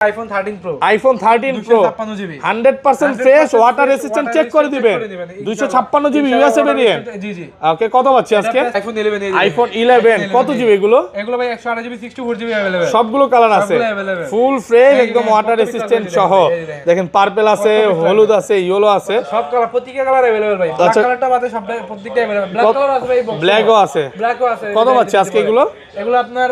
IPhone 13 pro, iPhone 13 pro 100% fresh, water resistant check করে দিবেন। 256 GB USA variant. জি জি। ওকে, কত পাচ্ছি আজকে? আইফোন 11 আইফোন 11 কত জিবি এগুলো? এগুলো ভাই 128 জিবি 64 জিবি अवेलेबल, সবগুলো কালার আছে, ফুল ফ্রেশ, একদম ওয়াটার রেসিস্ট্যান্ট সহ। দেখেন পার্পল আছে, হলুদ আছে, ইয়েলো আছে, সব কালার, প্রত্যেকটা কালার अवेलेबल ভাই। ব্ল্যাক কালারটা বাদে সব প্রত্যেকটা अवेलेबल। ব্ল্যাক কালার আছে ভাই, ব্ল্যাকও আছে, ব্ল্যাকও আছে। কত পাচ্ছি আজকে এগুলো? এগুলো আপনার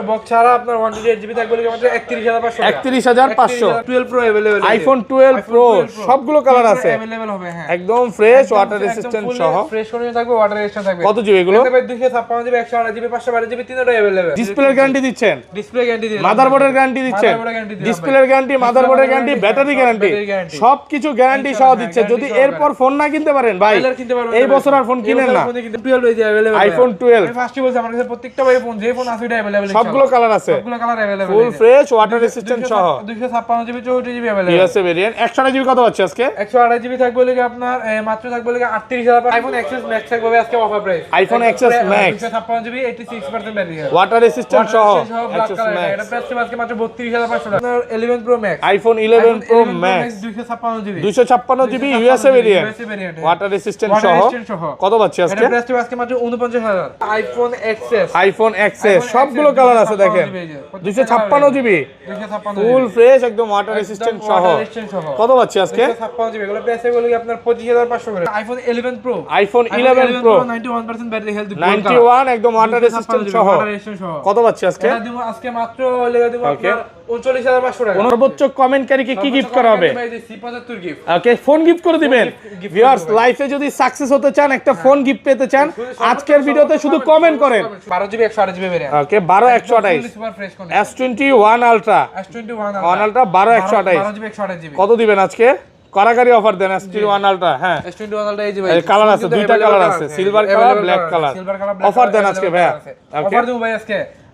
বক্স ছাড়া আপনার 128 জিবি থাকবে মাত্র 31500 টাকা। 31500। 12 প্রো अवेलेबल, আইফোন 12 প্রো সবগুলো কালার আছে, अवेलेबल হবে। হ্যাঁ, একদম ফ্রেশ, ওয়াটার রেসিস্ট্যান্ট সহ। ফ্রেশ কন্ডিশন থাকবে, ওয়াটার রেজিস্ট্যান্ট থাকবে। কত জিবি এগুলো? ভাই 256 জিবি, 128 জিবি, 512 জিবি, তিনটাই अवेलेबल। ডিসপ্লের গ্যারান্টি দিচ্ছেন, ডিসপ্লে গ্যারান্টি দিচ্ছেন, মাদারবোর্ডের গ্যারান্টি দিচ্ছেন, ডিসপ্লের গ্যারান্টি, মাদারবোর্ডের গ্যারান্টি, ব্যাটারি গ্যারান্টি, সবকিছু গ্যারান্টি সহ দিচ্ছে। যদি এরপর ফোন না কিনতে পারেন ভাই, এই বছর আর ফোন কিনেন না। আইফোন 12 আমি ফার্স্টই বলছি, আমার কাছে প্রত্যেকটা ভাই ফোন, যে ফোন আছে ওটা अवेलेबल, সবগুলো কালার আছে, সবগুলো colour available, full fresh, water resistant সহ। 256 GB, 64 GB available, USA variant. 128 GB কত পাচ্ছি আজকে? 128 জিবি থাকবে লাগে আপনার মাত্র থাকবে লাগে 38000। আইফোন এক্সএস ম্যাক্স থাকবে আজকে offer price. IPhone XS max 256 GB, 86% battery, water resistant সহ, এক্সএস এটা ম্যাক্স। প্রাইস আজকে মাত্র 32500 টাকা। আপনার 11 pro max, iPhone 11 pro max 256 GB, 256 GB USA variant, water resistant সহ। কত পাচ্ছি আজকে? এটা প্রাইস আজকে মাত্র 49000। আইফোন এক্সএস, আইফোন এক্সএস সবগুলো কালার আছে দেখেন, 256 জিবি, ফুল ফ্রেশ, একদম ওয়াটার রেসিস্ট্যান্ট সহ। কত পাচ্ছি আজকে? 256 জিবি, এগুলো প্রাইস হলো কি আপনার 25500 করে। IPhone 11 pro, iPhone 11 pro 91% battery health, 91, একদম ওয়াটার রেসিস্ট্যান্ট সহ। কত পাচ্ছি আজকে? এটা দিব আজকে মাত্র লেগে দিব আপনার 39500 টাকা। সর্বোচ্চ কমেন্টকারীকে কি গিফট করা হবে? ভাই C75 গিফট। ওকে, ফোন গিফট করে দিবেন। ভিউয়ার্স, লাইফে যদি সাকসেস হতে চান, একটা ফোন গিফট পেতে চান, আজকের ভিডিওতে শুধু কমেন্ট করেন। 12 GB 128 GB variant. Okay, 12 128, super fresh কোন S21 ultra, S21 ultra 12 128। 12 GB 128 GB. কত দিবেন আজকে? কারাগারি অফার দেন S21 আলট্রা। হ্যাঁ, S21 আলট্রা এই যে ভাই, কালার আছে, দুইটা কালার আছে, silver colour, black colour. Offer দেন আজকে ভাইয়া। অফার দেব ভাই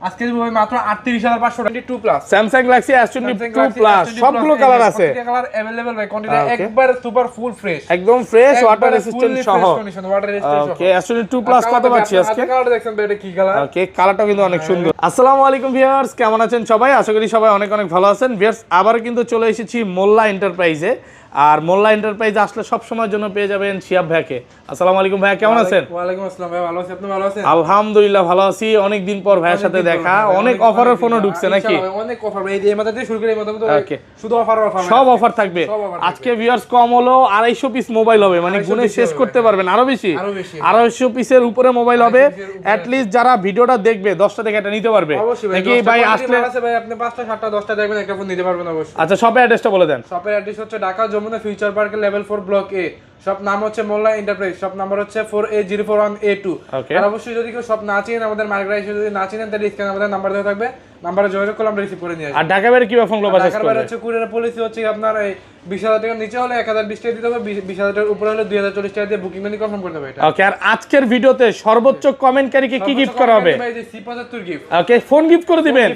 আজকে দেব ভাই মাত্র 38500 টাকা। 22 plus Samsung Galaxy S22 plus সবগুলো কালার আছে, প্রত্যেকটা কালার अवेलेबल ভাই। কোয়ান্টিটি একবার সুপার ফুল ফ্রেশ, একদম ফ্রেশ, ওয়াটার রেসিস্ট্যান্ট সহ। ওয়াটার রেজিস্ট্যান্ট সহ। ওকে, S22 প্লাস কত পাচ্ছি আজকে? কালার দেখছেন ভাই, এটা কি কালার? ওকে, কালারটা কিন্তু অনেক সুন্দর। আসসালামু আলাইকুম ভিউয়ার্স, কেমন আছেন সবাই? আশা করি সবাই অনেক অনেক ভালো আছেন। ভিউয়ার্স, আবার কিন্তু চলে এসেছি মোল্লা এন্টারপ্রাইজে। আর মোল্লা এন্টারপ্রাইজে আসলে সব সময়ের জন্য পেয়ে যাবেন শিহাব ভাইকে। আসসালামু আলাইকুম ভাইয়া, কেমন আছেন? ওয়ালাইকুম আসসালাম ভাই, ভালো আছি, আপনি ভালো আছেন? আলহামদুলিল্লাহ ভালো আছি। অনেক দিন পর ভাইয়ের সাথে দেখা, অনেক অফারের ফোনও ঢুকছে নাকি? অনেক অফার ভাই, এই মাথা থেকে শুরু করে এই মাথা তো শুধু অফার সব অফার থাকবে আজকে। ভিউয়ার্স, কম হলো 250 পিস মোবাইল হবে, মানে গুণে শেষ করতে পারবেন। আরো বেশি 250 পিসের উপরে মোবাইল হবে। এট লিস্ট যারা ভিডিওটা দেখবে 10টা থেকে এটা নিতে পারবে নাকি ভাই? আসলে ভাই আপনি 5টা 7টা 10টা দেখবেন, একটা ফোন নিতে পারবেন অবশ্যই। আচ্ছা, শপের অ্যাড্রেসটা বলে দেন। শপের অ্যাড্রেস হচ্ছে ঢাকা যমুনা ফিউচার পার্কের লেভেল 4 ব্লক এ। শপ নাম হচ্ছে মোল্লা এন্টারপ্রাইজ, শপ নাম্বার হচ্ছে 4A041A2। আর অবশ্যই যদি কেউ শপ না চিনেন, আমাদের মার্কেটে এসে যদি না চিনেন, তাহলে স্ক্রিনে আমাদের নাম্বার দেওয়া থাকবে, নাম্বারে যোগাযোগ করলে আমরা রিসিভ করে নিয়ে আসি। আর ঢাকা বাইরে কিভাবে ফোন পারচেজ করবে? ঢাকা বাইরে হচ্ছে কুরিয়ার পলিসি হচ্ছে আপনার এই 20000 টাকার নিচে হলে 1020 টাকা দিতে হবে, 20000 টাকার উপরে হলে 2040 টাকা দিয়ে বুকিং মানি কনফার্ম করতে হবে। এটা ওকে। আর আজকের ভিডিওতে সর্বোচ্চ কমেন্টকারীকে কি গিফট করা হবে? ভাই C75 গিফট। ওকে, ফোন গিফট করে দিবেন।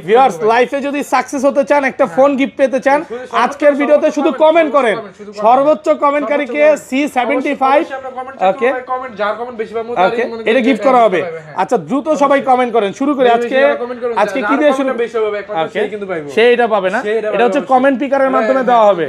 ভিউয়ার্স, লাইফে যদি সাকসেস হতে চান, একটা ফোন গিফট পেতে চান, আজকের ভিডিওতে শুধু কমেন্ট করেন। সর্বোচ্চ কমেন্টকারীকে C75, ওকে, কমেন্ট যার কমেন্ট বেশি পাবো ওকে, এটা গিফট করা হবে। আচ্ছা, দ্রুত সবাই কমেন্ট করেন, শুরু করি। আজকে কি দিয়ে শুরু? বেশি হবে একমাত্র সেই কিন্তু পাইবো, সে এটা পাবে না, এটা হচ্ছে কমেন্ট পিকারের মাধ্যমে দেওয়া হবে।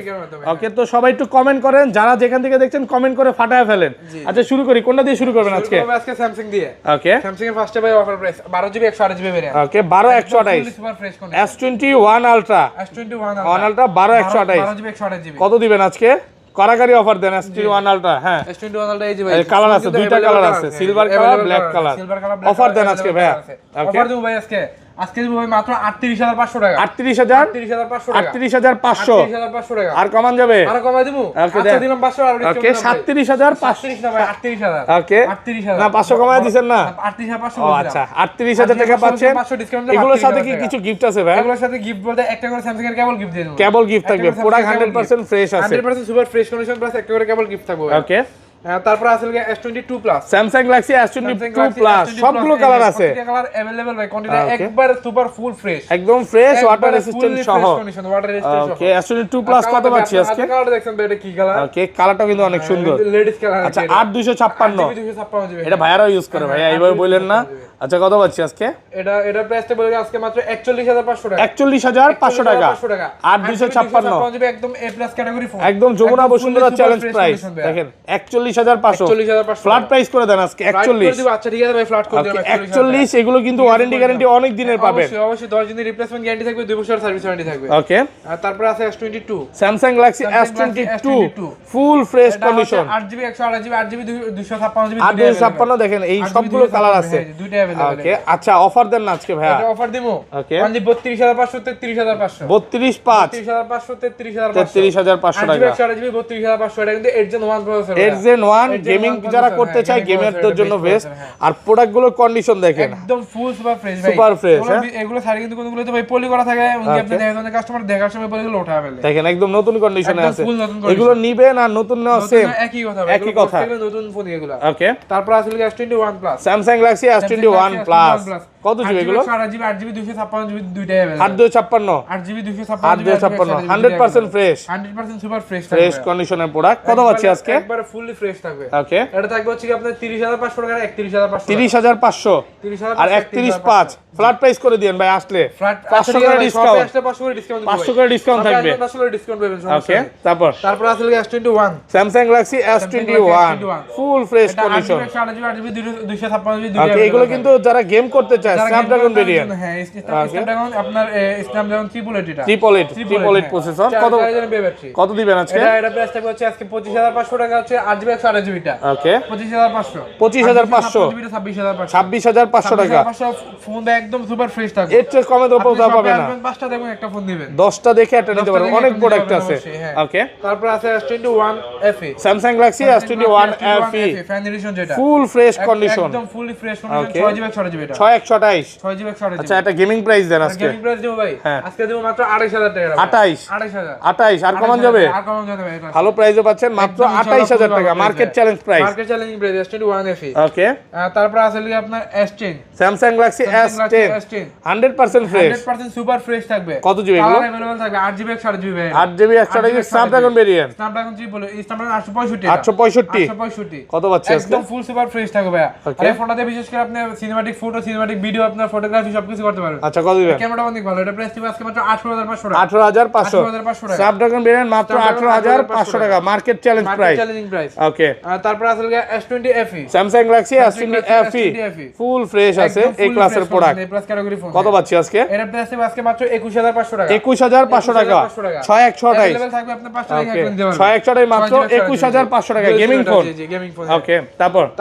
ওকে, তো সবাই একটু কমেন্ট করেন, যারা যেখান থেকে দেখছেন কমেন্ট করে ফাটায় ফেলেন। আচ্ছা, শুরু করি। কোনটা দিয়ে শুরু করবেন আজকে? আজকে স্যামসাং দিয়ে। ওকে, স্যামসাং এর ফার্স্টে ভাই offer price 12 GB 128 GB variant. Okay, 12 128, super fresh কোন S21 ultra, ultra 12 128। GB 128 GB. কত দিবেন আজকে? কারাগারি অফার দেন S21 আলট্রা। হ্যাঁ, S21 আলট্রা এই যে ভাই, কালার আছে, দুইটা কালার আছে, silver colour, black colour. Offer দেন আজকে ভাইয়া। অফার দেব ভাই আজকে দেব ভাই মাত্র 38500 টাকা। 38500 টাকা। আর কমান যাবে? আর কমাই দেব। আচ্ছা, দিলাম 500 আর ডিসকাউন্ট। ওকে, 37500 না ভাই, 38000। ওকে, 38000 না 500 কমায় দিবেন না? 38500 ও আচ্ছা, 38000 টাকা পাচ্ছেন। এগুলোর সাথে কি কিছু গিফট আছে ভাই? এগুলোর সাথে গিফট বলতে একটা করে স্যামসাং এর কেবল গিফট দিয়ে দেব। কেবল গিফট থাকবে, পুরো 100% ফ্রেশ আছে, 100% সুপার ফ্রেশ কন্ডিশন প্লাস একটা করে কেবল গিফট থাকবে। ওকে। তারপর আছে S22 plus, Samsung Galaxy S22 plus সবগুলো কালার আছে, প্রত্যেকটা কালার अवेलेबल ভাই। কোয়ান্টিটি একবার সুপার ফুল ফ্রেশ, একদম ফ্রেশ, ওয়াটার রেজিস্ট্যান্ট সহ। ওয়াটার রেজিস্ট্যান্ট সহ। ওকে, S22 প্লাস কত পাচ্ছি আজকে? কালার দেখছেন ভাই, এটা কি কালার? ওকে, কালারটা কিন্তু অনেক সুন্দর, লেডিস কালার। আচ্ছা, 8256 256 জিবি। এটা ভাইয়ারাও ইউজ করে ভাই, এইভাবে বলেন না। আচ্ছা কত পাচ্ছি আজকে? এটা প্রাইসটা বলে আজকে মাত্র 41500 টাকা। 41500 টাকা। 8256 জিবি একদম এ প্লাস ক্যাটাগরি ফোন। একদম যমুনা বসুন্ধরা চ্যালেঞ্জ প্রাইস দেখেন 41500 ফ্ল্যাট প্রাইস করে দেন আজকে 41। আচ্ছা ঠিক আছে ভাই, ফ্ল্যাট করে দেব 41। এগুলো কিন্তু ওয়ারেন্টি গ্যারান্টি অনেক দিনের পাবেন। অবশ্যই 10 দিনের রিপ্লেসমেন্ট গ্যারান্টি থাকবে, 2 বছর সার্ভিস ওয়ারেন্টি থাকবে। ওকে। আর তারপর আছে S22 Samsung Galaxy S22 full fresh condition, 8GB 128GB 8GB 256GB 856 দেখেন এই সবগুলো কালার আছে। দুইটা अवेलेबल। ওকে আচ্ছা অফার দেন না আজকে ভাইয়া? এটা অফার দিমু। ওকে। মানে 32500 33500 32500 33500 টাকা। 8GB 32500 এটা কিন্তু Edge 1 প্রসেসর। Edge 1 গেমিং যারা করতে চায় গেমারদের জন্য বেস্ট। আর প্রোডাক্টগুলোর কন্ডিশন দেখেন একদম ফুল সুপার ফ্রেশ ভাই, সুপার ফ্রেশ। এগুলো সারি কিন্তু কোনগুলো তো ভাই পলি করা থাকে, উনি আপনি দেখেন কাস্টমার দেখার সময় পলিগুলো উঠা ফেলে। দেখেন একদম নতুন কন্ডিশনে আছে। এগুলো condition। নিবেন আর নতুন নেওয়া সেম একই কথা, একই কথা। নতুন ফোন এগুলো। ওকে। তারপর আছে S21 plus, Samsung Galaxy S21 plus কত জিবি এগুলো? 8GB 8GB 256GB দুইটাই available. 856 8GB 256GB 100% fresh 100% super fresh fresh কন্ডিশনের প্রোডাক্ট। কত পাচ্ছি আজকে? একবারে ফুললি ফ্রেশ থাকবে। ওকে। এটা থাকবে হচ্ছে কি আপনার 30500 টাকা 31500 30500 আর 31500 ফ্ল্যাট প্রাইস করে দিবেন ভাই আসলে। 500 করে ডিসকাউন্ট, 500 করে ডিসকাউন্ট 500 করে ডিসকাউন্ট থাকবে। 500 করে ডিসকাউন্ট পাবেন। ওকে। তারপর আছে S21 Samsung Galaxy S21 full fresh condition. 8GB 8GB 256GB দুইটা। ওকে এগুলো কিন্তু যারা গেম করতে চায় স্ন্যাপড্রাগন ভেরিয়েন্ট। হ্যাঁ স্ন্যাপড্রাগন আপনার স্ন্যাপড্রাগন 888 ট্রিপল এইট প্রসেসর। কত দিবেন আজকে? এটা প্রাইস থাকবে হচ্ছে আজকে 25500 টাকা হচ্ছে 8GB 128GB টা। ওকে 25500 25500 26500 টাকা। ফোন একদম সুপার ফ্রেশ থাকবে। এর চেয়ে কমে তো পাবে না। 5টা দেখুন একটা ফোন দিবেন, 10টা দেখে একটা নিতে পারবেন, অনেক প্রোডাক্ট আছে। ওকে। তারপর আছে S21 FE Samsung Galaxy S21 FE fan addition যেটা ফুল ফ্রেশ কন্ডিশন, একদম ফুলি ফ্রেশ কন্ডিশন। 6GB 128GB টা 6128 6GB 128GB। আচ্ছা এটা গেমিং প্রাইস দেন আজকে? গেমিং প্রাইস দেব ভাই আজকে দেব মাত্র 28000 টাকা। 28 আর কমান যাবে? আর কমান যাবে ভাই। ভালো প্রাইসে পাচ্ছেন মাত্র 28000 টাকা, market challenge price. Market challenging price S21 FE। ওকে। তারপর আছে কি আপনার S10 Samsung Galaxy S10 100% fresh 100% super fresh থাকবে। কত জিবি এগুলো? अवेलेबल থাকবে 8GB 128GB 8GB 128GB Snapdragon variant. Snapdragon জি বলে স্ন্যাপড্রাগন 865 865 কত পাচ্ছি আজকে? একদম ফুল সুপার ফ্রেশ থাকবে ভাই। আর এই ফোনটাতে বিশেষ করে আপনি সিনেম্যাটিক ফটো, সিনেম্যাটিক ভিডিও, আপনার ফটোগ্রাফি সবকিছু করতে পারবেন। আচ্ছা কত দিবেন? ক্যামেরাটা অনেক ভালো। এটা প্রাইস দিবে আজকে মাত্র 18500 টাকা। 18500 স্ন্যাপড্রাগন ভেরিয়েন্ট মাত্র 18500 টাকা, মার্কেট চ্যালেঞ্জ প্রাইস। ওকে। তারপর আছে S20 FE Samsung Galaxy S20 FE ফুল ফ্রেশ আছে, এই ক্লাসের প্রোডাক্ট। এই প্লাস ক্যাটাগরি ফোন। কত পাচ্ছি আজকে? এটা প্রাইস দিবে আজকে মাত্র 21500 টাকা। 21500 টাকা 6128 अवेलेबल থাকবে আপনি 5 টাকা কিনে দিতে পারবেন। 6128 মাত্র 21500 টাকা গেমিং ফোন। জি গেমিং ফোন। ওকে।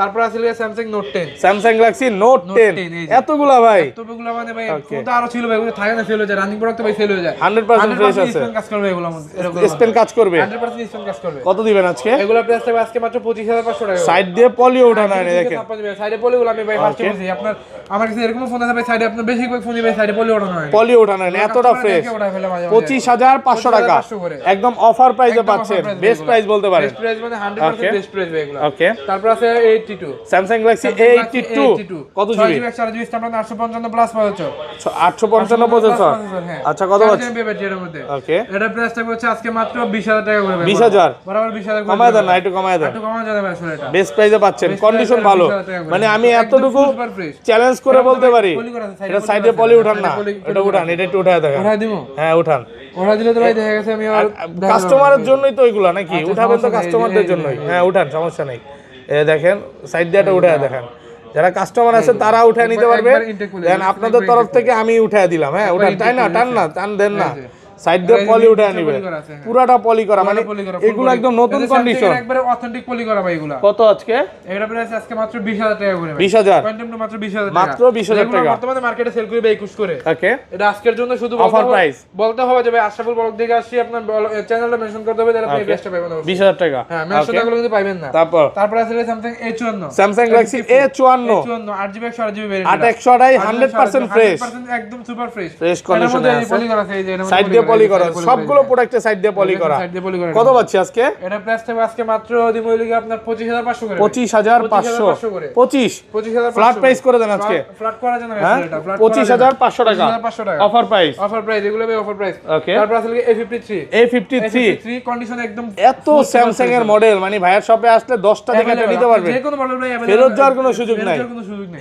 তারপর আছে Samsung note 10 Samsung Galaxy note 10 এতগুলা ভাই? এতগুলা মানে ভাই ফোন তো আরো ছিল ভাই, ওগুলো থাকে না, সেল হয়ে যায়। রানিং প্রোডাক্ট তো ভাই সেল হয়ে যায়। 100% ফ্রেশ আছে, কাজ করবে এগুলো মধ্যে, এরকম স্পেন কাজ করবে 100% স্পেন কাজ করবে। কত দিবেন আজকে? এগুলো প্রাইস থাকবে আজকে মাত্র 25500 টাকা। সাইড দিয়ে পলিও ওঠানো হয় দেখেন। সাইডে পলিগুলো আমি ভাই ফার্স্টে বলছি আপনার, আমার কাছে এরকম ফোন আছে ভাই সাইডে আপনার বেশিরভাগ ফোনই ভাই সাইডে পলি ওঠানো হয়। পলিও ওঠানো হয় এতটা ফ্রেশ। 25500 টাকা একদম অফার প্রাইসে পাচ্ছেন, বেস্ট প্রাইস বলতে পারেন। বেস্ট প্রাইস মানে 100% বেস্ট প্রাইস ভাই এগুলো। ওকে। তারপর আছে 82 স্যামসাং গ্যালাক্সি A82 কত GB? 6GB 855 plus processor 855 processor. আচ্ছা কত পাচ্ছেন? ওকে। এটা প্রাইস থাকবে হচ্ছে আজকে মাত্র 20000 টাকা করে ভাই। 20000 বরাবর 20000 করে কমায় দেন না, একটু কমায় দেন। একটু কমানো যাবে ভাই আসলে এটা। বেস্ট প্রাইসে পাচ্ছেন, কন্ডিশন ভালো। মানে আমি এতটুকু চ্যালেঞ্জ করে বলতে পারি এটা সাইডে পলি উঠান না, এটা উঠান, এটা একটু উঠায় দেখেন। উঠাই দিব? হ্যাঁ উঠান। ওরা দিলে তো ভাই দেখা গেছে আমি আর কাস্টমারের জন্যই তো এগুলা নাকি, উঠাবেন তো কাস্টমারদের জন্যই। হ্যাঁ উঠান, সমস্যা নেই। এই দেখেন সাইড দিয়ে এটা উঠায় দেখেন, যারা কাস্টমার আছে তারা উঠায় নিতে পারবে। দেন আপনাদের তরফ থেকে আমি উঠায় দিলাম। হ্যাঁ উঠান, তাই না? টান না, টান দেন না, সাইড দিয়ে পলি উঠায় নিবে, পুরাটা পলি করা। মানে এগুলো একদম নতুন কন্ডিশন, একবারে অথেন্টিক পলি করা ভাই এগুলা। কত আজকে? এটা প্রাইস আজকে মাত্র 20000 টাকা করে ভাই। 20000 কোয়ান্টাম মাত্র 20000 টাকা, মাত্র 20000 টাকা। বর্তমানে মার্কেটে সেল করে 21 করে। ওকে। এটা আজকের জন্য শুধু অফার প্রাইস বলতে হবে যে ভাই আশরাফুল ব্লগ থেকে আসছি, আপনার চ্যানেলটা মেনশন করতে হবে, তাহলে আপনি বেস্টটা পাবেন। 20000 টাকা। হ্যাঁ মেনশনটা গুলো কিন্তু পাবেন না। তারপর আছে Samsung A54 Samsung Galaxy A54 8GB 128GB variant 828 100% fresh, একদম সুপার ফ্রেশ ফ্রেশ কন্ডিশনে আছে। পলি করা আছে, এই যে সাইড দিয়ে পলি করা, সবগুলো প্রোডাক্টে সাইড দিয়ে পলি করা। কত পাচ্ছি আজকে? এটা প্রাইস থাকবে আজকে মাত্র দিমু হইলো আপনার 25500 করে। 25500 করে। 25000 ফ্ল্যাট প্রাইস করে দেন আজকে। ফ্ল্যাট করা যাবে না এটা, ফ্ল্যাট 25500 টাকা। 25500 টাকা অফার প্রাইস। অফার প্রাইস, এগুলো ভাই অফার প্রাইস। ওকে। তারপর আছে A53 কন্ডিশন একদম এত স্যামসাং এর মডেল, মানে ভাইয়ের শপে আসলে 10টা দেখে নিতে পারবেন, যে কোনো মডেল ভাই अवेलेबल, ফেরত যাওয়ার কোনো সুযোগ নাই।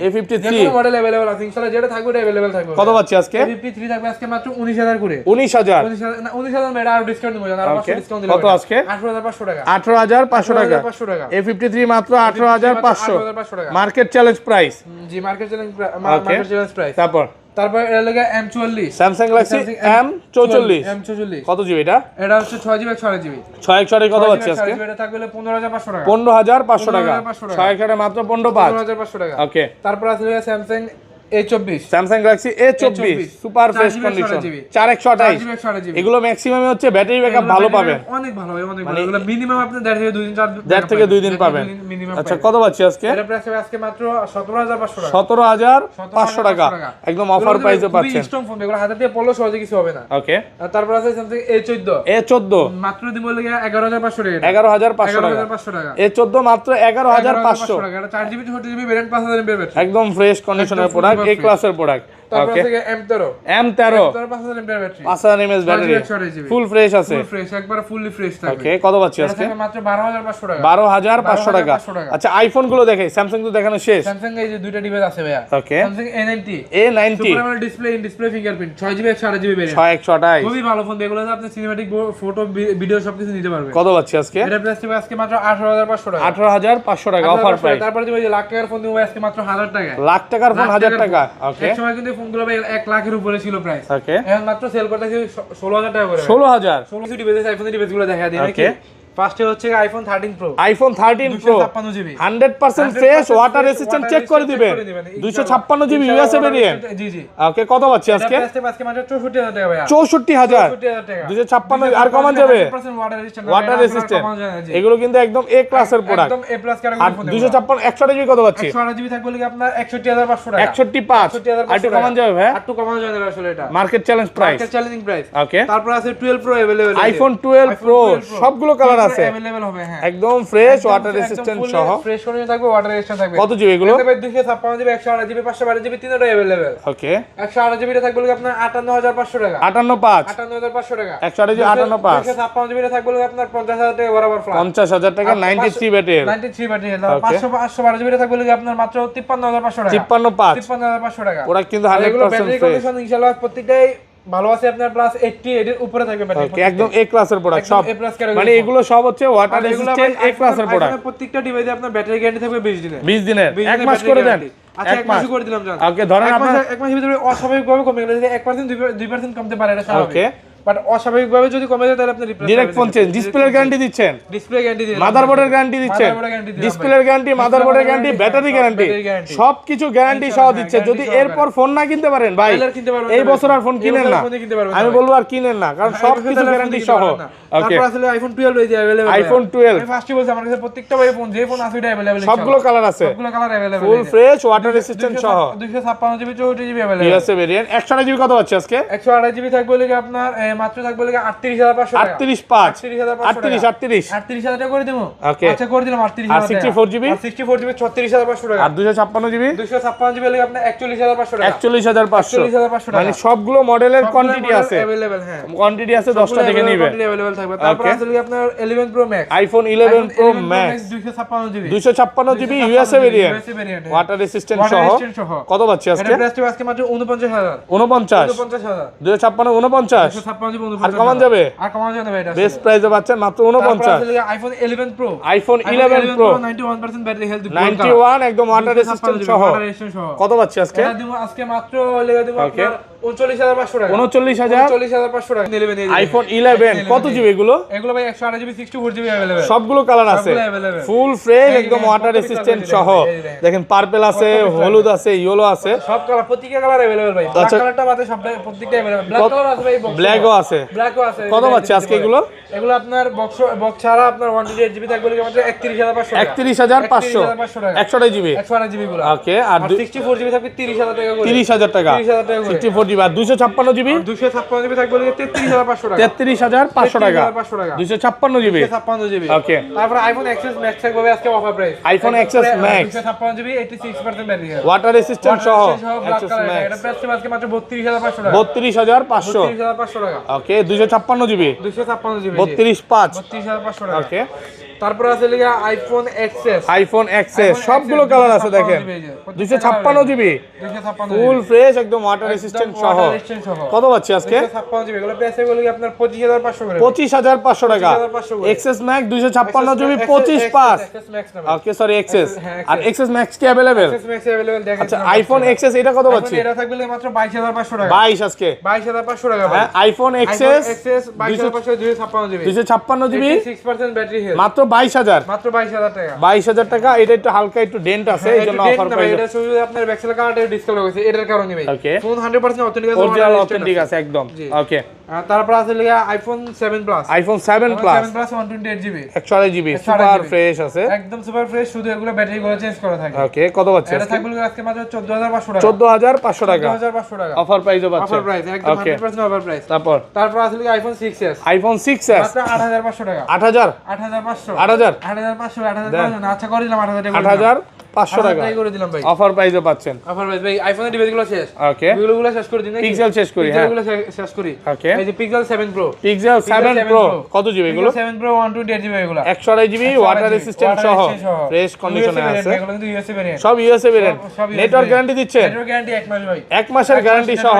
A53 যে কোনো মডেল अवेलेबल আছে ইনশাআল্লাহ, যেটা থাকবে এটা अवेलेबल থাকবে। কত পাচ্ছি আজকে? A53 থাকবে আজকে মাত্র 19000 করে। 19000 না 19000 মেরা আর ডিসকাউন্ট দিব জানা, আর 500 ডিসকাউন্ট দিলাম। কত আজকে? 18500 টাকা। 18500 টাকা। 18500 টাকা। A53 মাত্র 18500 টাকা। Market challenge price. জি মার্কেট চ্যালেঞ্জ প্রাইস। তারপর এটা লাগে M44 স্যামসাং গ্যালাক্সি M44 কত জিবি এটা? এটা হচ্ছে 6GB 128GB 6 কত পাচ্ছি আজকে? এটা থাকবে 15500 টাকা। 15500 টাকা। 6 মাত্র 15500 টাকা। ওকে। তারপর আছে Samsung A24 Samsung Galaxy A24 super fresh condition 4128 এগুলো ম্যাক্সিমামে হচ্ছে ব্যাটারি ব্যাকআপ ভালো পাবেন, অনেক ভালো হয়, অনেক ভালো। এগুলো মিনিমাম আপনি 1.5 থেকে 2 দিন পাবেন। আচ্ছা কত পাচ্ছি আজকে? এটা প্রাইস আজকে মাত্র 17500 টাকা। 17500 টাকা একদম অফার প্রাইসে পাচ্ছেন। স্ট্রং ফোন, এগুলো হাতে দিয়ে পড়লে সহজে কিছু হবে না। ওকে। তারপর আছে স্যামসাং A14 মাত্র দিব লাগে 11500 টাকা। 11500 টাকা। A14 মাত্র 11500 টাকা। এটা 4GB 4GB variant 5000 mAh battery, একদম ফ্রেশ কন্ডিশনের প্রোডাক্ট, এ ক্লাসের প্রোডাক্ট। তারপর আছে M13 5000 mAh battery, 5000 mAh battery, ফুল ফ্রেশ আছে, ফুল ফ্রেশ, একবার ফুললি ফ্রেশ থাকবে। ওকে। কত পাচ্ছি আজকে? মাত্র 12500 টাকা। 12500 টাকা। আচ্ছা আইফোন গুলো দেখাই, স্যামসাং তো দেখানো শেষ। স্যামসাং এই যে দুইটা ডিভাইস আছে ভাইয়া। Okay. Samsung A90 super AMOLED display, in display fingerprint, 6GB 128GB variant, 6128 খুবই ভালো ফোন। এগুলো আপনি সিনেম্যাটিক ফটো ভিডিও সবকিছু নিতে পারবেন। কত পাচ্ছি আজকে? এটা প্রাইস হবে আজকে মাত্র 18500 টাকা। 18500 টাকা অফার প্রাইস। তারপর যে লাখ টাকার ফোন দিব আজকে মাত্র 1000 টাকা। লাখ টাকার ফোন 1000 টাকা। ওকে। এক সময় কিন্তু ফোনগুলো ভাই 1 লাখের উপরে ছিল প্রাইস। ওকে। এখন মাত্র সেল করতেছি 16000 টাকা করে। 16000 16 ডিভাইস, আইফোনের ডিভাইসগুলো দেখা দিই নাকি। ফার্স্টে হচ্ছে iPhone 13 pro. IPhone 13 pro 256GB 100% fresh, water resistant check করে দিবেন। 256GB USA variant. জি জি। ওকে। কত পাচ্ছি আজকে? আজকে মাত্র 64000 টাকা ভাই। 64000 টাকা। 256 আর কমান যাবে? 100% ওয়াটার রেজিস্ট্যান্ট। এগুলো কিন্তু একদম এ ক্লাসের প্রোডাক্ট, একদম এ প্লাস ক্যাটাগরি ফোন। 256 128GB কত পাচ্ছি? 128GB থাকবে লাগি আপনার 61500 টাকা। 615 আর একটু কমান যাবে ভাই? আর একটু কমানো যাবে আসলে এটা market challenge price. Market challenging price. Okay. তারপর আছে 12 প্রো अवेलेबल, আইফোন 12 প্রো সবগুলো কালার আছে, अवेलेबल হবে। হ্যাঁ একদম ফ্রেশ, ওয়াটার রেজিস্ট্যান্ট সহ। ফ্রেশ কন্ডিশন থাকবে, ওয়াটার রেজিস্ট্যান্ট থাকবে। কত জিবি এগুলো? 256GB 128GB 512GB তিনটাই अवेलेबल। ওকে। 128GB টা থাকবে লাগি আপনার 58500 টাকা। 58500 টাকা। 128GB 58500। 256GB টা থাকবে লাগি আপনার 50000 টাকা বরাবর ফ্ল্যাট। 50000 টাকা 93 ব্যাটারি। 93 ব্যাটারি। 512GB টা থাকবে লাগি আপনার মাত্র 53500 টাকা। 55500 টাকা। ওরা কিন্তু এগুলো 100% ব্যাটারি ফ্রেশ। কন্ডিশন ইনশাআল্লাহ প্রত্যেকটাই ভালো আছে আপনার, প্লাস 80 এর উপরে থাকবে ব্যাটারি। ওকে। একদম এ ক্লাসের প্রোডাক্ট সব, এ প্লাস ক্যাটাগরি মানে এগুলো সব হচ্ছে ওয়াটার রেজিস্ট্যান্ট এ ক্লাসের প্রোডাক্ট। প্রত্যেকটা ডিভাইসে আপনার ব্যাটারি গ্যারান্টি থাকবে 20 দিনের। 20 দিনের, এক মাস করে দেন। আচ্ছা এক মাস করে দিলাম জান। ওকে। ধরেন আপনার এক মাসের ভিতরে অস্বাভাবিকভাবে কমে গেলে 1% 2% কমতে পারে, এটা স্বাভাবিক। ওকে। বাট অস্বাভাবিকভাবে যদি কমে যায় তাহলে আপনি রিপ্লেস ডাইরেক্ট ফোন চেঞ্জ। ডিসপ্লের গ্যারান্টি দিচ্ছেন, ডিসপ্লে গ্যারান্টি দিলাম, মাদারবোর্ডের গ্যারান্টি দিচ্ছেন, ডিসপ্লের গ্যারান্টি, মাদারবোর্ডের গ্যারান্টি, ব্যাটারি গ্যারান্টি, সবকিছু গ্যারান্টি সহ দিচ্ছে। যদি এরপর ফোন না কিনতে পারেন ভাই, এই বছর আর ফোন কিনেন না, আমি বলবো আর কিনেন না, কারণ সবকিছু গ্যারান্টি সহ। ওকে। তারপর আসলে আইফোন 12 এই যে अवेलेबल। আইফোন 12 আমি ফার্স্টই বলছি আমার কাছে প্রত্যেকটা ভাই ফোন, যে ফোন আছে এটা अवेलेबल, সবগুলো কালার আছে, সবগুলো colour available, full fresh, water resistant সহ। 256GB 64GB available USA variant. 128GB কত পাচ্ছি আজকে? 128GB থাকবে লাগি আপনার মাত্র থাকবে লাগি 38500 টাকা। 38500 টাকা করে দেবো। ওকে। আচ্ছা করে দিলাম 38000 আর 64GB? 64GB 36500 টাকা। আর 256GB? 256GB লাগি আপনার 41500 টাকা। 41500 টাকা। মানে সবগুলো মডেলের কোয়ান্টিটি আছে, अवेलेबल। হ্যাঁ কোয়ান্টিটি আছে, 10টা থেকে নেবেন। अवेलेबल থাকবে। তারপর আছে লাগি আপনার 11 Pro Max, iPhone 11 Pro Max 256GB 256GB USA variant, water resistant সহ। কত পাচ্ছি আজকে? এটা প্রাইস আজকে মাত্র 49000। 49 49000 256 49 256GB আর কমান যাবে? আর কমান যাবে না এটা। বেস্ট প্রাইসে পাচ্ছেন মাত্র 49। IPhone 11 Pro, iPhone 11 Pro 91% battery health, 91 একদম ওয়াটার রেজিস্ট্যান্ট সহ। কত পাচ্ছি আজকে? এটা দিব আজকে মাত্র লেগে দিব আপনার 39500 টাকা। 39500 টাকা নিলেন। আইফোন 11 কত জিবি এগুলো? এগুলো ভাই 128GB 64GB अवेलेबल, সবগুলো কালার আছে, ফুল ফ্রেশ, একদম ওয়াটার রেজিস্ট্যান্ট সহ। দেখেন পার্পল আছে, হলুদ আছে, ইয়েলো আছে, সব কালার, প্রত্যেকটা কালার अवेलेबल ভাই। ব্ল্যাক কালারটা বাদে সব প্রত্যেকটা अवेलेबल। ব্ল্যাক কালার আছে ভাই, ব্ল্যাকও আছে। ব্ল্যাকও আছে। কত পাচ্ছি আজকে এগুলো? এগুলো আপনার বক্স ছাড়া আপনার 128 জিবি থাকবে মাত্র 31500 টাকা। 31500 টাকা 128 জিবি 128 জিবি গুলো। ওকে। আর 64 জিবি থাকবে 30000 টাকা করে। 30000 টাকা 30000 টাকা করে 64 জিবি। আর 256 জিবি 256 জিবি থাকবে 33500 টাকা। 33500 টাকা 256 জিবি 256 জিবি। ওকে। তারপর আইফোন এক্সএস ম্যাক্স থাকবে আজকে offer price. IPhone XS max 256 GB 86% battery health, water resistant সহ এক্সএস এটা ম্যাক্স প্রাইস আজকে মাত্র 32500 টাকা। 32500 32500 টাকা। ওকে। 256 জিবি 256 জিবি 325 32500 টাকা। ওকে। তারপর আছে লিগা আইফোন এক্সএস। আইফোন এক্সএস সবগুলো কালার আছে দেখেন। 256 জিবি 256 ফুল ফ্রেশ একদম ওয়াটার রেসিস্ট্যান্ট সহ। কত পাচ্ছি আজকে? 256 জিবি এগুলো প্রাইস হলো কি আপনার 25500 করে। 25500 টাকা। 25500 করে। XS max 256 GB 255। XS max না। Okay sorry XS. হ্যাঁ, আর এক্সএস ম্যাক্স কি अवेलेबल? এক্সএস ম্যাক্স अवेलेबल দেখেন। আচ্ছা আইফোন এক্সএস এটা কত পাচ্ছি? এটা থাকবে মাত্র 22500 টাকা। 22 আজকে 22500 টাকা ভাই। হ্যাঁ iPhone XS 22500 256 GB 256 GB 6% battery health মাত্র 22000 মাত্র 22000 টাকা। 22000 টাকা। এটা একটু হালকা একটু ডেন্ট আছে এইজন্য অফার প্রাইস। এটা শুধু আপনার ব্যাকসেল কার্ডে ডিসকাউন্ট হয়েছে এটার কারণে ভাই। ওকে। ফোন 100% অথেন্টিক আছে, অরিজিনাল অথেন্টিক আছে একদম। ওকে। তারপর আছে লিগা iPhone 7 plus. IPhone 7 plus 7 plus 128 GB 128 GB super fresh আছে একদম সুপার ফ্রেশ, শুধু এগুলো ব্যাটারি গুলো চেঞ্জ করা থাকে। ওকে। কত পাচ্ছি এটা আজকে? থাকবে আজকে মাত্র 14500 টাকা। 14500 টাকা 14500 টাকা অফার প্রাইসও পাচ্ছেন। অফার প্রাইস একদম 100% অফার প্রাইস। তারপর আছে লিগা আইফোন 6s। আইফোন 6s মাত্র 8500 টাকা। 8000 8500 8000 8500 না, আচ্ছা করে দিলাম 8000 টাকা। 8500 টাকা করে দিলাম ভাই। অফার প্রাইসও পাচ্ছেন। অফার প্রাইস ভাই। আইফোনের ডিভাইস গুলো শেষ। ওকে। এগুলো শেষ করে দিন নাকি? পিক্সেল শেষ করি। হ্যাঁ এগুলো শেষ করি। ওকে। এই যে পিক্সেল 7 প্রো। পিক্সেল 7 প্রো কত জিবি এগুলো? 7 প্রো 128 জিবি এগুলো 128 জিবি ওয়াটার রেসিস্ট্যান্ট সহ ফ্রেশ কন্ডিশনে আছে। এগুলো কিন্তু ইউএসএ ভেরিয়েন্ট। সব ইউএসএ ভেরিয়েন্ট। নেটওয়ার্ক গ্যারান্টি দিচ্ছেন? নেটওয়ার্ক গ্যারান্টি 1 মাস ভাই। 1 মাসের গ্যারান্টি সহ।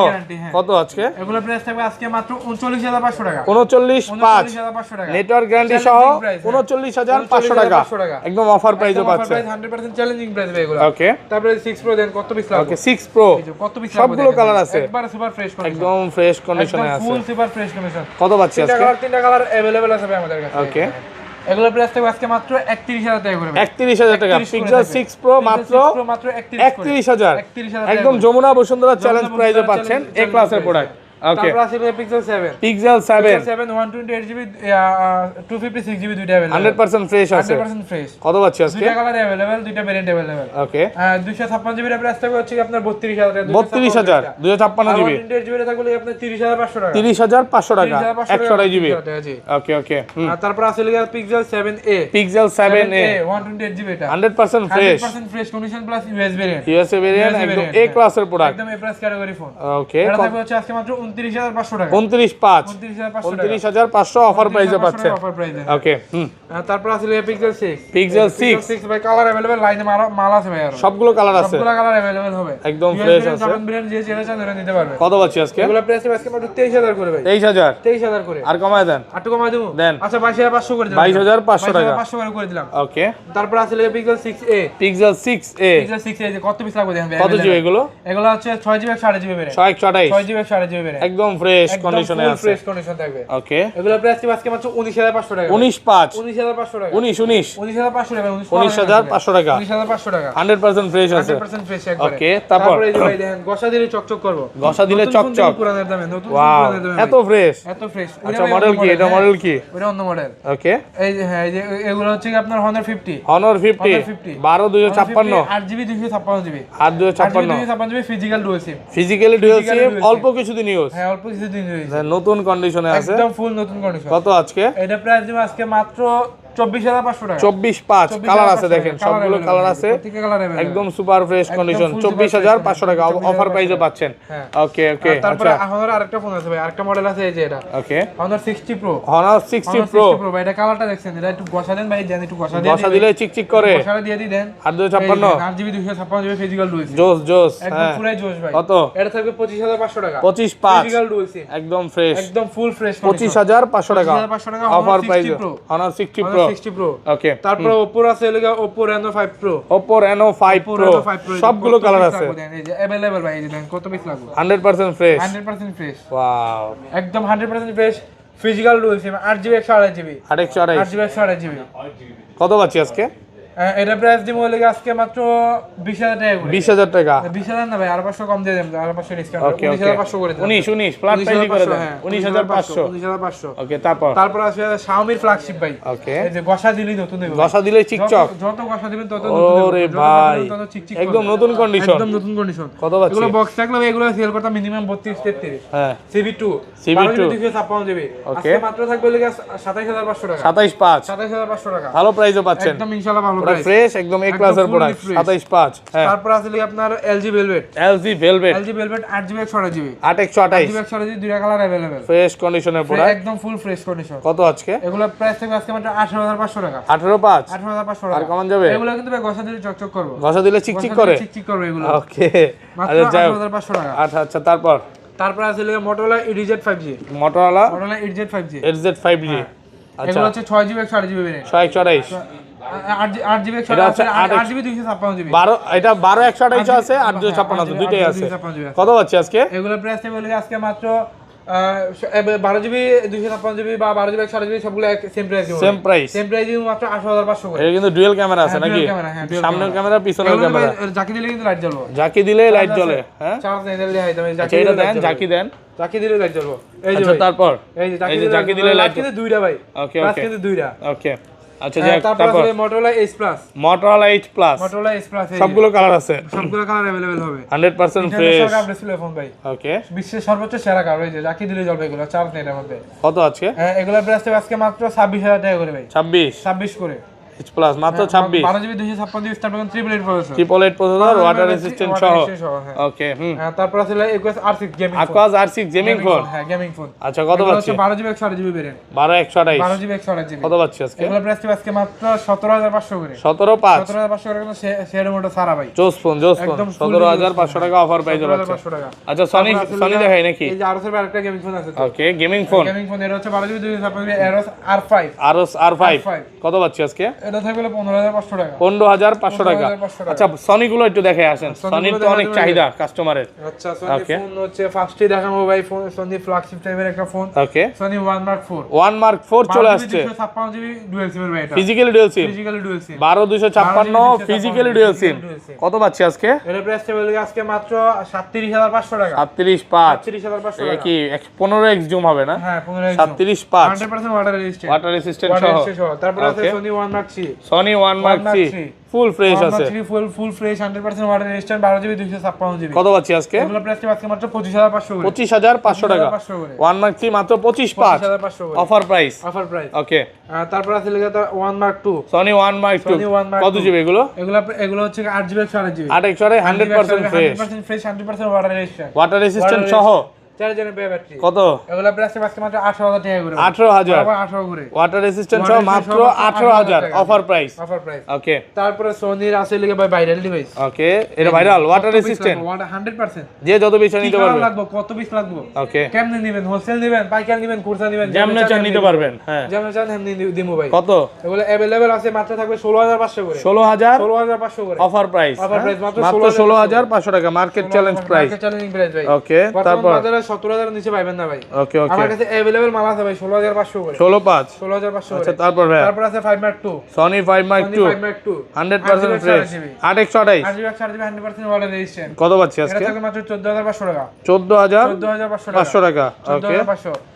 কত আজকে? এগুলো প্রাইস থাকবে আজকে মাত্র 39500 টাকা। 39500 টাকা। নেটওয়ার্ক গ্যারান্টি সহ 39500 টাকা একদম অফার প্রাইসও পাচ্ছেন। 100% চ্যালেঞ্জিং প্রাইস ভাই এগুলো। ওকে। তারপরে 6 প্রো দেন কত পিস লাগবে? ওকে 6 প্রো কত পিস লাগবে? সবগুলো কালার আছে একবারে সুপার ফ্রেশ কন্ডিশন, একদম ফ্রেশ কন্ডিশনে আছে। Full super fresh condition. কত পাচ্ছি আজকে? তিনটা কালার अवेलेबल আছে ভাই আমাদের কাছে। ওকে। এগুলোর প্রাইস থাকবে আজকে মাত্র 31000 টাকা করে। 31000 টাকা। পিক্সেল 6 প্রো মাত্র 31000 একদম যমুনা বসুন্ধরা চ্যালেঞ্জ প্রাইসে পাচ্ছেন এ ক্লাসের প্রোডাক্ট। ওকে। তারপর আছে পিক্সেল 7। পিক্সেল 7 128 জিবি 256 জিবি দুইটা अवेलेबल। 100% ফ্রেশ আছে। 100% ফ্রেশ। কত পাচ্ছি আজকে? দুইটা কালার अवेलेबल, দুইটা ভেরিয়েন্ট अवेलेबल। ওকে। 256 জিবি এর প্রাইস থাকবে হচ্ছে আপনার 32000 টাকা। 32000 256 জিবি 128 জিবি থাকবে আপনার 30500 টাকা। 30500 টাকা 128 জিবি। জি। ওকে ওকে। আর তারপর আছে লিগা pixel 7a। Pixel 7a 128 GB এটা 100% fresh 100% fresh condition plus US variant. USA variant একদম এ ক্লাসের প্রোডাক্ট একদম এ প্রাইস ক্যাটাগরি ফোন। ওকে। এটা থাকবে হচ্ছে আজকে মাত্র 29500 টাকা। 29500 অফার প্রাইসে পাচ্ছেন। অফার প্রাইসে। ওকে। তারপর আছে লিগা পিক্সেল 6। পিক্সেল 6 ভাই কালার अवेलेबल, লাইনে মাল আছে ভাই আর সবগুলো কালার আছে। সবগুলো কালার अवेलेबल হবে একদম ফ্রেশ আছে। জাপান ব্র্যান্ড যে যেটা চান ওটা নিতে পারবে। কত পাচ্ছি আজকে? এগুলো প্রাইস আজকে মাত্র 23000 করে ভাই। 23000 করে। আর কমায় দেন। একটু কমায় দেবো? দেন। আচ্ছা 22500 করে দিলাম। 22500 টাকা 500 করে দিলাম। ওকে। তারপর আছে লিগা pixel 6a। Pixel 6a pixel 6a যে কত পিস লাগবে দেখেন ভাই। কত জিবি এগুলো? এগুলো হচ্ছে 6 GB 8.5 GB variant. 128 6 GB 8.5 GB variant. একদম ফ্রেশ কন্ডিশনে ফুল আছে। ফ্রেশ কন্ডিশন থাকবে। ওকে। এগুলো প্রাইস আজকে মাত্র 19500 টাকা। 195 19500 টাকা। 19500 টাকা। 19500 টাকা 19500 টাকা 100% ফ্রেশ আছে। 100% ফ্রেশ একবারে। ওকে। তারপর এই যে ভাই দেখেন গসা দিলে চকচক করব। গসা দিলে চকচক পুরানের দামে নতুন ওয়াও পুরানের দামে এত ফ্রেশ। এত ফ্রেশ। আচ্ছা মডেল কি? এটা মডেল কি? ওটা অন্য মডেল। ওকে। এই যে হ্যাঁ এই যে এগুলো হচ্ছে কি আপনার Honor 50 Honor 50 12 256 8GB 256 জিবি আর 256 256 GB physical dual SIM. Physically dual SIM অল্প কিছুদিন ইউজ। হ্যাঁ অল্প কিছুদিন ইউজ। নতুন কন্ডিশনে আছে একদম ফুল নতুন কন্ডিশন। কত আজকে? এটা প্রাইস দিব আজকে মাত্র 24500 টাকা। 245 কালার আছে দেখেন সবগুলো কালার আছে প্রত্যেকটা কালার अवेलेबल। একদম সুপার ফ্রেশ কন্ডিশন 24500 টাকা অফার প্রাইসে পাচ্ছেন। ওকে ওকে। তারপরে Honor আরেকটা ফোন আছে ভাই, আরেকটা মডেল আছে এই যে এটা। ওকে। Honor 60 Pro। Honor 60 Pro ভাই এটা কালারটা দেখছেন, এটা একটু গসা দেন ভাই, দেন একটু গসা দিয়ে বসা দিলে চিকচিক করে। গসা দিয়ে দেন। আর 256 8GB 256 GB physical dual SIM. জোস জোস একদম পুরাই জোশ ভাই। কত? এটা থাকবে 25500 টাকা। 255 ফিজিক্যাল ডুয়াল সিম একদম ফ্রেশ একদম ফুল ফ্রেশ 25500 টাকা 25500 টাকা offer price. Honor 60 Pro 60 Pro। ওকে। তারপর Oppo আছে এলাকা Oppo Reno 5 Pro। Oppo Reno 5 Pro সবগুলো কালার আছে এই যে अवेलेबल ভাই, এই যে দেখেন কত পিস লাগবে। 100% ফ্রেশ 100% ফ্রেশ ওয়াও একদম 100% fresh physical dual SIM 8GB 128GB 828 8GB 128GB। কত পাচ্ছি আজকে? এটা প্রাইস দিব হলে আজকে মাত্র 20000 টাকা করে। 20000 টাকা। 20000 না ভাই, আর 500 কম দিয়ে দেন, আর 500 ডিসকাউন্ট। ওকে 19500 করে দেন। 19 ফ্ল্যাট প্রাইস করে দেন। 19500। 19500। ওকে, তারপর আছে Xiaomi ফ্ল্যাগশিপ ভাই। ওকে, এই যে গসা দিলেই নতুন হবে। গসা দিলেই চিকচক। যত গসা দিবেন তত নতুন হবে। ওরে ভাই, একদম নতুন কন্ডিশন। একদম নতুন কন্ডিশন। কত পাচ্ছি? এগুলো বক্স থাকলে ভাই এগুলো সেল করতে মিনিমাম 32 33। হ্যাঁ, CV2 256 জিবি। ওকে, আজকে মাত্র থাকবে হলে 27500 টাকা। 275 27500 টাকা। ভালো প্রাইসও পাচ্ছেন একদম ইনশাআল্লাহ ভালো পুরো প্রাইস। ফ্রেশ, একদম এ ক্লাসের প্রোডাক্ট। 275। হ্যাঁ, তারপর আছে আপনার LG Velvet। LG Velvet 8GB 128GB। 828 8GB 128GB দুইটা কালার अवेलेबल। ফ্রেশ কন্ডিশনের প্রোডাক্ট, একদম ফুল ফ্রেশ কন্ডিশন। কত আজকে? এগুলো প্রাইস থাকবে আজকে মাত্র 18500 টাকা। 185 18500 আর টাকা। কমান যাবে? এগুলো কিন্তু ভাই গসা দিলে চকচক করবে। ঘষা দিলে চিকচিক করে। চিকচিক করবে এগুলো। ওকে, মাত্র আচ্ছা যাও। 18500 টাকা। আচ্ছা আচ্ছা, তারপর আছে Motorola EDZ 5G। Motorola EDZ 5G। EDZ 5G। আচ্ছা, এগুলো হচ্ছে 6GB 128GB ভেরিয়েন্ট। 128 8GB এটা হচ্ছে 8GB 256GB। 12, এটা 12 128 আছে, 8 256 আছে, দুইটাই আছে। কত পাচ্ছি আজকে? এগুলো প্রাইস থাকবে আজকে মাত্র 12GB 256GB বা 12GB 128GB সবগুলো সেম প্রাইস। সেম প্রাইস মাত্র 18500 করে। এটা কিন্তু ডুয়াল ক্যামেরা আছে নাকি? সামনের ক্যামেরা, পিছনের ক্যামেরা। জাকি দিলে কিন্তু লাইট জ্বলবে। জাকি দিলে লাইট জ্বলে। হ্যাঁ, চার্জ নেই দিলে লাইট জ্বলবে। আচ্ছা, এটা দেন, জাকি দেন। জাকি দিলে লাইট জ্বলবে। এই যে আচ্ছা, তারপর এই যে জাকি দিলে লাইট কিন্তু দুইটা ভাই। ওকে প্লাস ওকে কিন্তু দুইটা। ওকে, আচ্ছা যাক। তারপর আছে Motorola Edge Plus। Motorola Edge Plus সবগুলো কালার আছে, সবগুলো কালার अवेलेबल হবে। 100% ফ্রেশ ডিসপ্লে ফোন ভাই। ওকে, বিশ্বের সর্বোচ্চ সেরা কালার। এই যে জাকি দিলে জ্বলবে, এগুলো চার্জ নেই এর মধ্যে। কত আছে? এগুলোর প্রাইস থাকবে আজকে মাত্র 26000 টাকা করে ভাই। 26 করে। Edge Plus মাত্র 26। 12GB 256GB Snapdragon 888 processor. 888 processor, water resistant সহ। ওকে, তারপর আছে Aquos R6 gaming phone. Aquos R6 gaming phone. হ্যাঁ, গেমিং ফোন। আচ্ছা, কত পাচ্ছি? 12GB 128GB variant. 12 128 12GB 128GB। কত পাচ্ছি আজকে? এগুলোর প্রাইস থাকবে আজকে মাত্র 17500 করে। 175 17500 করে কিন্তু শেয়ার মোডে সারা ভাই। জোস ফোন 17500 টাকা অফার প্রাইস আছে। 17500 টাকা। আচ্ছা, সনি দেখাই নাকি? এই যে আরো আরেকটা গেমিং ফোন আছে। ওকে, গেমিং ফোন। গেমিং ফোন এটা হচ্ছে 12GB 256GB Aros R5। Aros R5 কত পাচ্ছি আজকে? এটা থাকবে 15500 টাকা। 15500 টাকা। আচ্ছা, সনি গুলো একটু দেখে আসেন। সনির তো অনেক চাহিদা কাস্টমারের। আচ্ছা, সনি ফোন হচ্ছে ফার্স্টে দেখাবো ভাই। ফোন সনি ফ্ল্যাগশিপ টাইপের একটা ফোন। ওকে, সনি 1 Mark 4। 1 Mark 4 চলে আসছে। 256GB ডুয়াল সিম এর ভাই। এটা physically dual SIM. 12256 physically dual SIM. কত পাচ্ছি আজকে? এর প্রাইস বলে আজকে মাত্র 37500 টাকা। 375 37500 টাকা। কি 15x জুম হবে না? হ্যাঁ, 15x 375 100% water resistant. Water resistant সহ। তারপর আছে Sony 1 Mark 3। Sony 1 Mark 3 full fresh আছে। Full fresh 100% water resistant 12GB 256GB। কত পাচ্ছি আজকে? এগুলো প্রাইস আজকে মাত্র 25500 করে। 25500 টাকা। 1 Mark 3 মাত্র 25500 অফার প্রাইস। ওকে, তারপর আছে লেখা 1 Mark 2। সনি 1 Mark 2 কত জিবি এগুলো? এগুলো হচ্ছে 8GB 128GB। 100% fresh. 100% water resistant. Water resistant সহ। 4000 mAh ব্যাটারি। কত? এগুলো প্রাইস আজকে মাত্র 18000 টাকা করে। 18000 18 করে। ওয়াটার রেজিস্ট্যান্ট সহ মাত্র 18000 অফার প্রাইস। ওকে, তারপরে সনির আছে লেগে ভাই ভাইরাল ডিভাইস। ওকে, এটা ভাইরাল ওয়াটার রেজিস্ট্যান্ট 100%। যে যত বেশি নিতে পারবে। কত পিস লাগবে? ওকে, কেমনে নেবেন? হোলসেল নেবেন, পাইকারি নেবেন, খুচরা নেবেন? যেমন চান নিতে পারবেন। হ্যাঁ, যেমন চান এমনি দিমু ভাই। কত? এগুলো अवेलेबल আছে, মাত্র থাকবে 16500 করে। 16500 করে অফার প্রাইস। মাত্র 16500 টাকা market challenge price. Market challenging price ভাই। ওকে, তারপর বাজারে 17000 নিচে পাবেন না ভাই। ওকে ওকে, আমার কাছে अवेलेबल মাল আছে ভাই 16500 করে। 16500 করে। আচ্ছা, তারপর আছে 5 Mark 2। Sony 5 Mark 2 100% fresh. 828 8GB 100% water resistant. কত পাচ্ছি আজকে? এটা থাকবে মাত্র 14500 টাকা। 14500 টাকা। ওকে,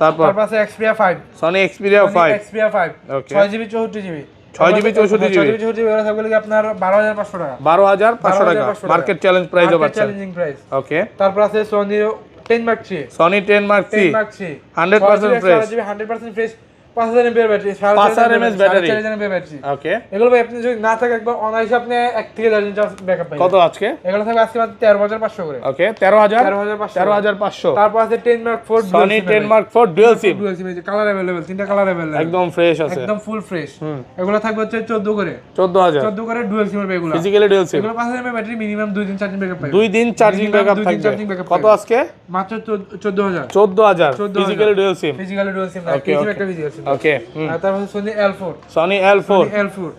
তারপর আছে Xperia 5। সনি Xperia 5 ওকে, 6GB 64GB। 6GB 64GB এরা থাকবে কি আপনার 12500 টাকা। 12500 টাকা মার্কেট চ্যালেঞ্জ প্রাইসও পাচ্ছেন। Challenging price. ওকে, তারপর আছে Sony 10 Mark 3। Sony 10 Mark 3 100% fresh. 100% fresh. 5000 mAh battery. 5000 mAh battery. 4000 mAh battery. Okay, এগুলো ভাই আপনি যদি না থাকে একবার অনায়াসে আপনি 1 থেকে 1.5 দিন ব্যাকআপ পাবেন। কত আজকে? এগুলো থাকবে আজকে মাত্র 13500 করে। ওকে, 13500 13500। তারপর আছে 10 Mark 4 Sony 10 Mark 4 dual SIM. Colour available, তিনটা কালার अवेलेबल। একদম ফ্রেশ আছে, একদম ফুল ফ্রেশ। এগুলো থাকবে হচ্ছে 14 করে। 14000 করে ডুয়াল সিমের এগুলো। Physically dual SIM. এগুলো 5000 mAh ব্যাটারি, মিনিমাম 2 দিন চার্জিং ব্যাকআপ পাবেন। 2 দিন চার্জিং ব্যাকআপ থাকবে। কত আজকে? মাত্র 14000 14000 physically dual SIM. Physically dual SIM. ওকে, একটা ফিজিক্যাল সিম। ওকে, তারপর Sony L4। সনি L4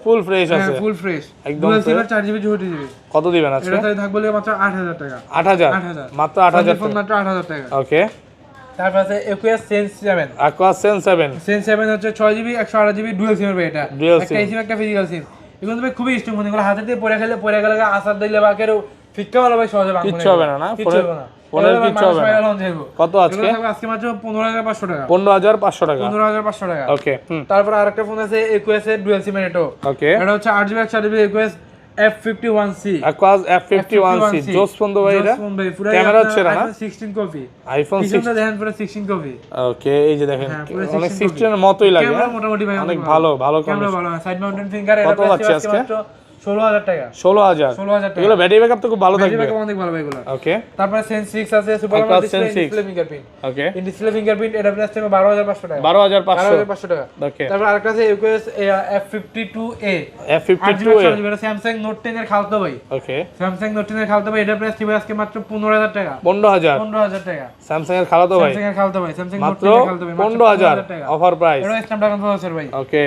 ফুল ফ্রেশ আছে। ফুল ফ্রেশ একদম ডুয়াল সিম 4GB 64GB। কত দিবেন আজকে? এটা থাকবে মাত্র 8000 টাকা। 8000 মাত্র 8000 ফোন মাত্র 8000 টাকা। ওকে, তারপর আছে Aquos Sense 7। Aquos Sense 7 হচ্ছে 6GB 128GB ডুয়াল সিমের ভাই। এটা একটা সিম একটা ফিজিক্যাল সিম। এগুলো ভাই খুবই স্ট্রং ফোন, এগুলো হাতে দিয়ে পরে গেলে আসার দিলে বা কেউ ফিক্কা ভালো ভাই সহজে ভাঙবে কিচ্ছু হবে না, না কিচ্ছু হবে না। ফোনের কিচ্ছু হবে না। কত আজকে? আজকে মাত্র 15,500 টাকা। 15,500 টাকা। 15,500 টাকা। ওকে। তারপর আরেকটা ফোন আছে Equus এর ডুয়াল সিম এটো। ওকে। এটা হচ্ছে 8GB 128GB Equus F51C। Equus F51C জোস ফোন তো ভাই এটা। ক্যামেরা হচ্ছে না? iPhone 16 copy. iPhone 16 দেখেন পুরো 16 কপি। ওকে, এই যে দেখেন অনেক 16 এর মতোই লাগে। ক্যামেরা মোটামুটি ভাই অনেক ভালো ক্যামেরা ভালো। সাইড মাউন্টেন ফিঙ্গার কত পাচ্ছি আজকে? 16,000 টাকা। 16,000 টাকা। এগুলো ব্যাটারি ব্যাকআপ তো খুব ভালো থাকবে। ব্যাটারি ব্যাকআপ অনেক ভালো ভাই এগুলো। ওকে। তারপরে সেন্স 6 আছে super Equus display Sense 6 display fingerprint. Okay. In display fingerprint এটা প্রাইস থাকবে 12,500 টাকা। 12,500 টাকা। ওকে। তারপর আরেকটা আছে Equus F52A। F52A এটা স্যামসাং নোট 10 এর খালতো ভাই। ওকে। স্যামসাং নোট 10 এর খালতো ভাই, এটা প্রাইস থাকবে আজকে মাত্র 15,000 টাকা। 15,000 টাকা। স্যামসাং এর খালাতো ভাই স্যামসাং এর খালতো ভাই, স্যামসাং নোট মাত্র 10 এর খালতো ভাই, 15,000 অফার প্রাইস। এটা স্ন্যাপড্রাগন প্রসেসর ভাই। ওকে।